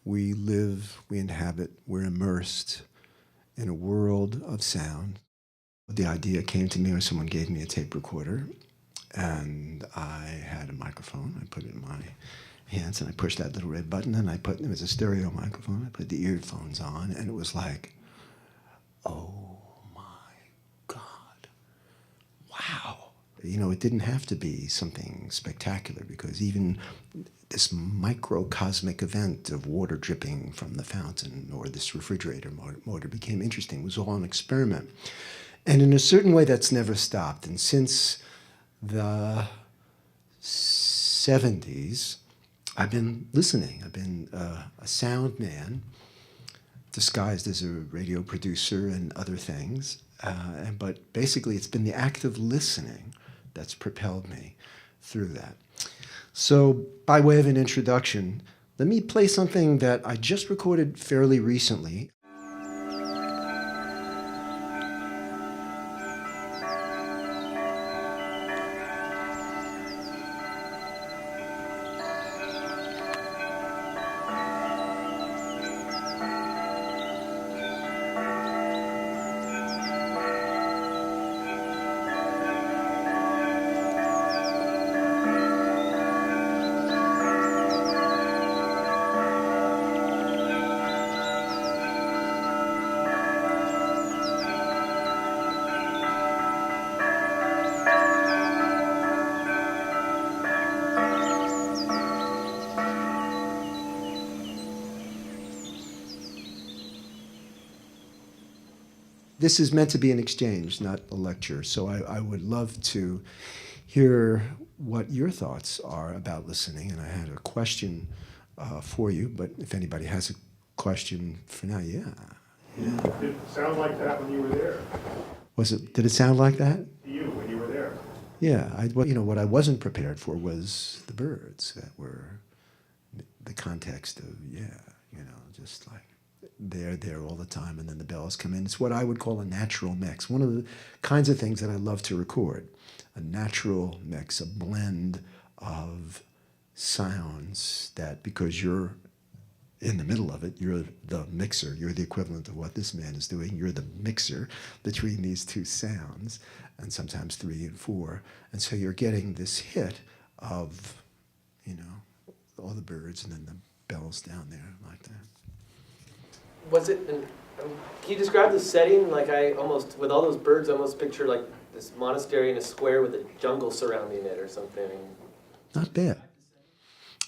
We live, we inhabit, we're immersed in a world of sound. The idea came to me when someone gave me a tape recorder, and I had a microphone. I put it in my hands, and I pushed that little red button, and it was a stereo microphone. I put the earphones on, and it was like, oh my God, wow. You know, it didn't have to be something spectacular, because even this microcosmic event of water dripping from the fountain or this refrigerator motor became interesting. It was all an experiment. And in a certain way, that's never stopped. And since the 70s, I've been listening. I've been a sound man, disguised as a radio producer and other things. But basically, it's been the act of listening that's propelled me through that. So by way of an introduction, let me play something that I just recorded fairly recently. This is meant to be an exchange, not a lecture. So I would love to hear what your thoughts are about listening. And I had a question for you, but if anybody has a question for now, yeah. Did it sound like that when you were there? Did it sound like that? To you, when you were there? Yeah, what I wasn't prepared for was the birds that were the context of, just like, they're there all the time, and then the bells come in. It's what I would call a natural mix. One of the kinds of things that I love to record, a natural mix, a blend of sounds that, because you're in the middle of it, you're the mixer, you're the equivalent of what this man is doing, you're the mixer between these two sounds, and sometimes three and four, and so you're getting this hit of, all the birds and then the bells down there like that. Was it, can you describe the setting? Like with all those birds, I almost picture like this monastery in a square with a jungle surrounding it or something. Not bad.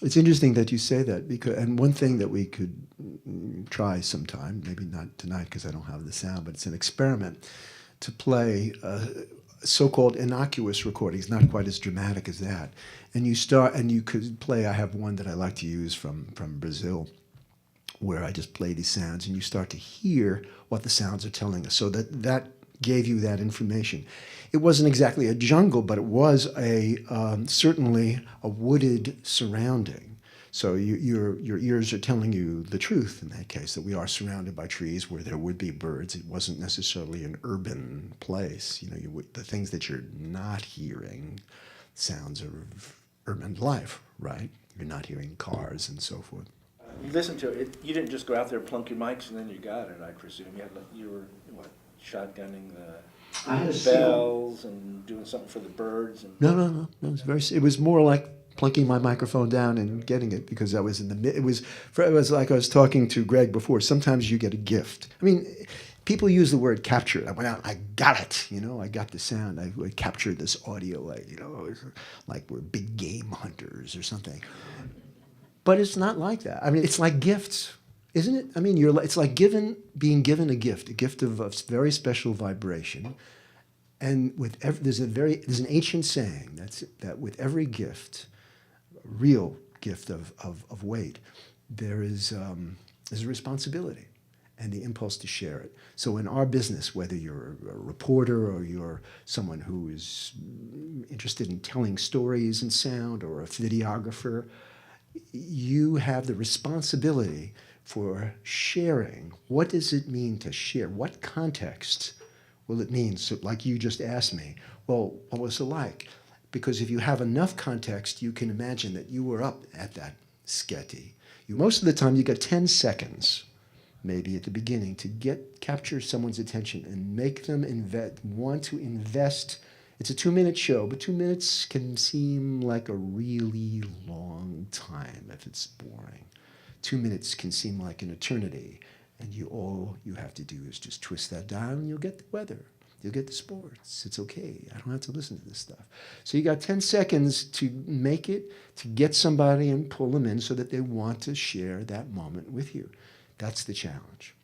It's interesting that you say that, and one thing that we could try sometime, maybe not tonight because I don't have the sound, but it's an experiment to play so-called innocuous recordings, not quite as dramatic as that. And you could play, I have one that I like to use from Brazil, where I just play these sounds, and you start to hear what the sounds are telling us. So that gave you that information. It wasn't exactly a jungle, but it was certainly a wooded surrounding. So your ears are telling you the truth in that case, that we are surrounded by trees where there would be birds. It wasn't necessarily an urban place. The things that you're not hearing, sounds of urban life, right? You're not hearing cars and so forth. You listened to it. You didn't just go out there, plunk your mics, and then you got it, I presume. You were shotgunning the bells and doing something for the birds? And No. It was more like plunking my microphone down and getting it, because I was it was like I was talking to Greg before. Sometimes you get a gift. I mean, people use the word capture. I went out, I got it. I got the sound. I captured this audio. Like we're big game hunters or something. But it's not like that. I mean, it's like gifts, isn't it? I mean, it's like being given a gift of a very special vibration. And there's an ancient saying that with every gift, real gift of weight, there's a responsibility and the impulse to share it. So in our business, whether you're a reporter or you're someone who is interested in telling stories in sound, or a videographer, you have the responsibility for sharing. What does it mean to share? What context will it mean? So, like you just asked me, well, what was it like? Because if you have enough context, you can imagine that you were up at that sketty. Most of the time you got 10 seconds, maybe at the beginning, to capture someone's attention and make them want to invest. It's a 2-minute show, but 2 minutes can seem like a really long time if it's boring. 2 minutes can seem like an eternity, and all you have to do is just twist that dial and you'll get the weather. You'll get the sports. It's okay. I don't have to listen to this stuff. So you got 10 seconds to make it, to get somebody and pull them in so that they want to share that moment with you. That's the challenge.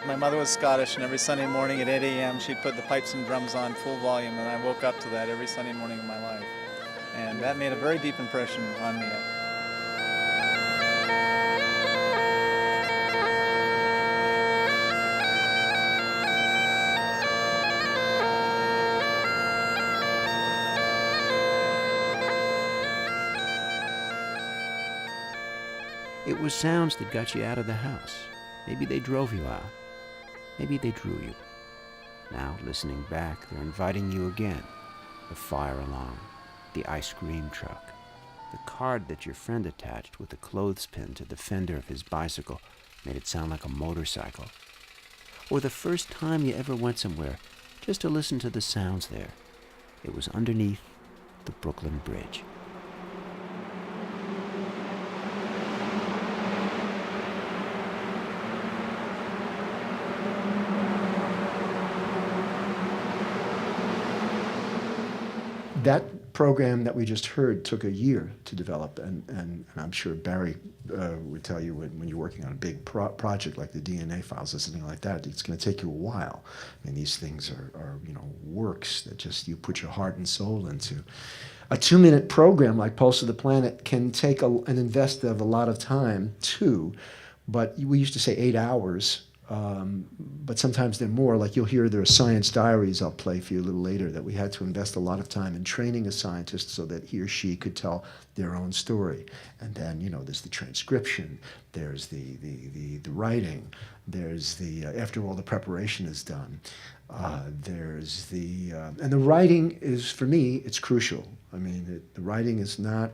My mother was Scottish, and every Sunday morning at 8 a.m. she'd put the pipes and drums on full volume, and I woke up to that every Sunday morning of my life. And that made a very deep impression on me. It was sounds that got you out of the house. Maybe they drove you out. Maybe they drew you. Now, listening back, they're inviting you again. The fire alarm, the ice cream truck, the card that your friend attached with a clothespin to the fender of his bicycle made it sound like a motorcycle. Or the first time you ever went somewhere just to listen to the sounds there. It was underneath the Brooklyn Bridge. That program that we just heard took a year to develop, and I'm sure Barry would tell you when you're working on a big project like the DNA files or something like that, it's going to take you a while. I mean, these things are works that just you put your heart and soul into. A 2-minute program like Pulse of the Planet can take an invest of a lot of time too, but we used to say 8 hours. But sometimes they're more. Like you'll hear there are science diaries I'll play for you a little later that we had to invest a lot of time in training a scientist so that he or she could tell their own story. And then, there's the transcription, there's the writing, there's the, after all the preparation is done, there's the, and the writing is, for me, it's crucial. I mean, the writing is not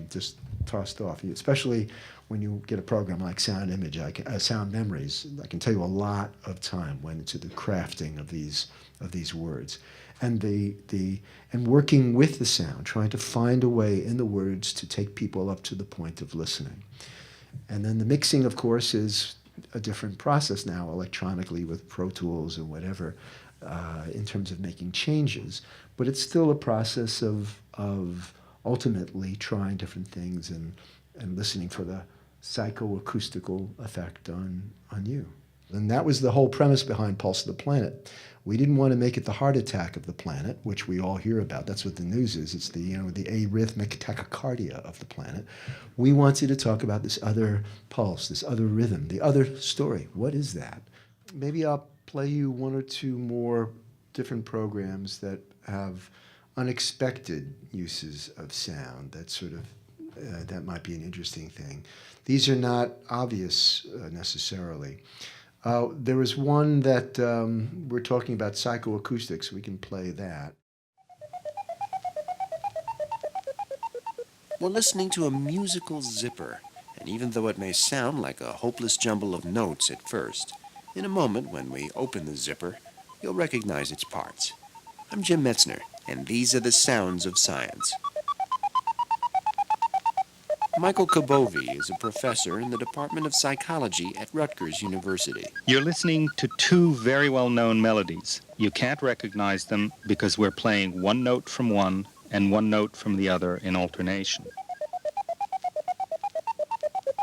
just tossed off, especially when you get a program like Sound Memories. I can tell you a lot of time went into the crafting of these words, and and working with the sound, trying to find a way in the words to take people up to the point of listening. And then the mixing, of course, is a different process now, electronically with Pro Tools or whatever, in terms of making changes. But it's still a process of ultimately trying different things and listening for the psychoacoustical effect on you. And that was the whole premise behind Pulse of the Planet. We didn't want to make it the heart attack of the planet, which we all hear about. That's what the news is. It's the arrhythmic tachycardia of the planet. We wanted to talk about this other pulse, this other rhythm, the other story. What is that? Maybe I'll play you one or two more different programs that have unexpected uses of sound. That sort of that might be an interesting thing. These are not obvious necessarily. There was one that we're talking about psychoacoustics. We can play that. We're listening to a musical zipper, and even though it may sound like a hopeless jumble of notes at first, in a moment when we open the zipper, you'll recognize its parts. I'm Jim Metzner, and these are the sounds of science. Michael Kabovi is a professor in the Department of Psychology at Rutgers University. You're listening to two very well-known melodies. You can't recognize them because we're playing one note from one and one note from the other in alternation.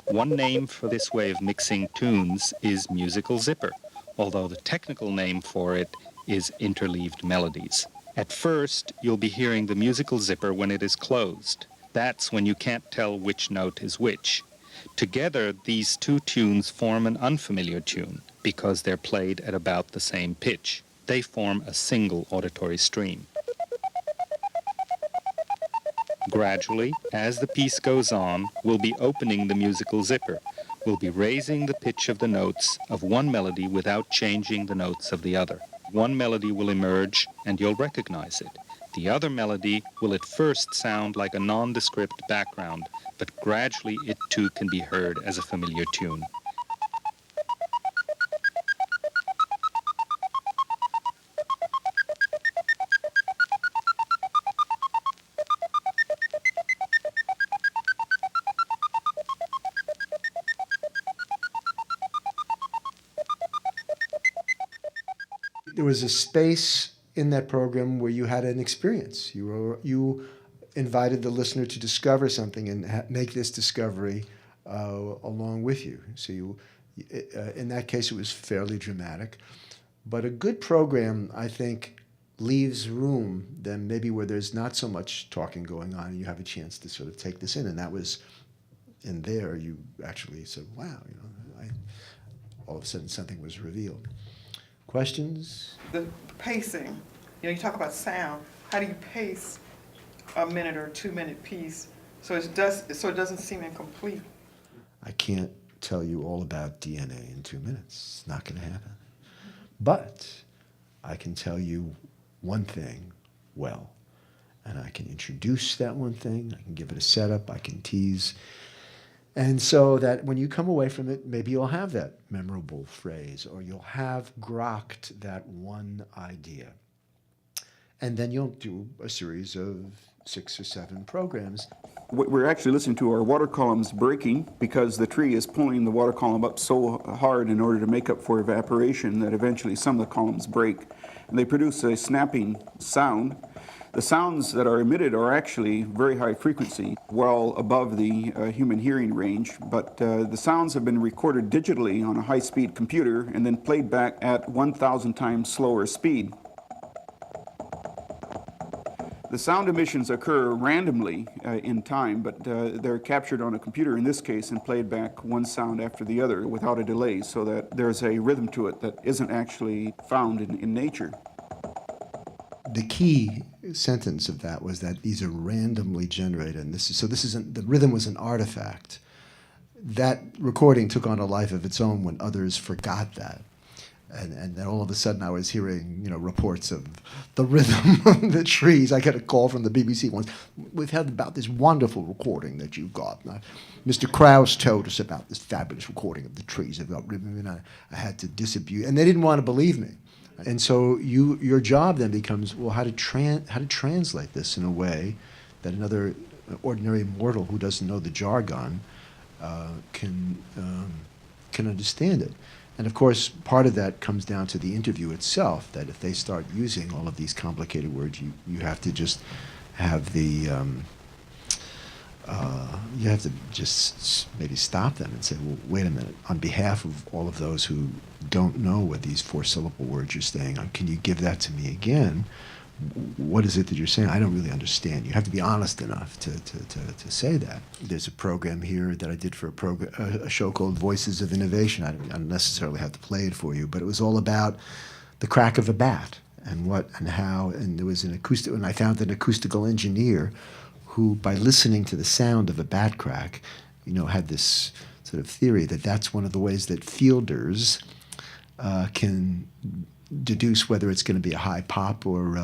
One name for this way of mixing tunes is musical zipper, although the technical name for it is interleaved melodies. At first, you'll be hearing the musical zipper when it is closed. That's when you can't tell which note is which. Together, these two tunes form an unfamiliar tune because they're played at about the same pitch. They form a single auditory stream. Gradually, as the piece goes on, we'll be opening the musical zipper. We'll be raising the pitch of the notes of one melody without changing the notes of the other. one melody will emerge and you'll recognize it. The other melody will at first sound like a nondescript background, but gradually it too can be heard as a familiar tune. There was a space in that program where you had an experience. You invited the listener to discover something and make this discovery along with you. So in that case, it was fairly dramatic. But a good program, I think, leaves room then maybe where there's not so much talking going on, and you have a chance to sort of take this in. And that was in there. You actually said, "Wow!" All of a sudden, something was revealed. Questions? The pacing, you talk about sound. How do you pace a minute or 2 minute piece so it doesn't seem incomplete? I can't tell you all about DNA in 2 minutes. It's not going to happen. But I can tell you one thing well, and I can introduce that one thing. I can give it a setup. I can tease. And so that when you come away from it, maybe you'll have that memorable phrase, or you'll have grokked that one idea. And then you'll do a series of 6 or 7 programs. We're actually listening to our water columns breaking because the tree is pulling the water column up so hard in order to make up for evaporation that eventually some of the columns break. And they produce a snapping sound. The sounds that are emitted are actually very high frequency, well above the human hearing range, but the sounds have been recorded digitally on a high-speed computer and then played back at 1,000 times slower speed. The sound emissions occur randomly in time, but they're captured on a computer in this case and played back one sound after the other without a delay, so that there's a rhythm to it that isn't actually found in nature. The key sentence of that was that these are randomly generated, and the rhythm was an artifact. That recording took on a life of its own when others forgot that. And then all of a sudden I was hearing, reports of the rhythm of the trees. I got a call from the BBC once. "We've heard about this wonderful recording that you've got. Mr. Krause told us about this fabulous recording of the trees have got rhythm." And I had to disabuse, and they didn't want to believe me. And so your job then becomes, well, how to translate this in a way that another ordinary mortal who doesn't know the jargon can understand it. And of course, part of that comes down to the interview itself, that if they start using all of these complicated words, you have to just have the, you have to just maybe stop them and say, well, wait a minute, on behalf of all of those who don't know what these 4-syllable words you're saying, can you give that to me again? What is it that you're saying? I don't really understand. You have to be honest enough to say that. There's a program here that I did for a show called Voices of Innovation. I don't necessarily have to play it for you, but it was all about the crack of a bat and what and how. And there was and I found an acoustical engineer who, by listening to the sound of a bat crack, had this sort of theory that that's one of the ways that fielders can deduce whether it's going to be a high pop or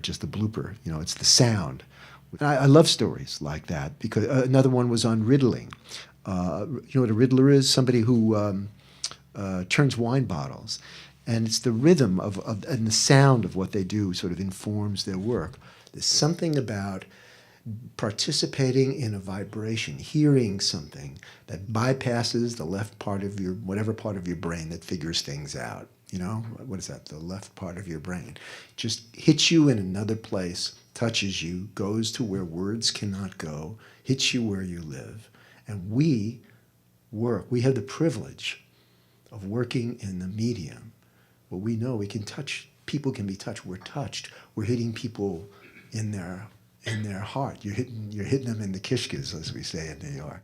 just a blooper. It's the sound. I love stories like that because another one was on riddling. You know what a riddler is? Somebody who turns wine bottles, and it's the rhythm and the sound of what they do sort of informs their work. There's something about participating in a vibration, hearing something that bypasses the left part of whatever part of your brain that figures things out. What is that? The left part of your brain. Just hits you in another place, touches you, goes to where words cannot go, hits you where you live. And we have the privilege of working in the medium. Well, we know we can touch, people can be touched. We're touched. We're hitting people in their heart. You're hitting them in the kishkas, as we say in New York.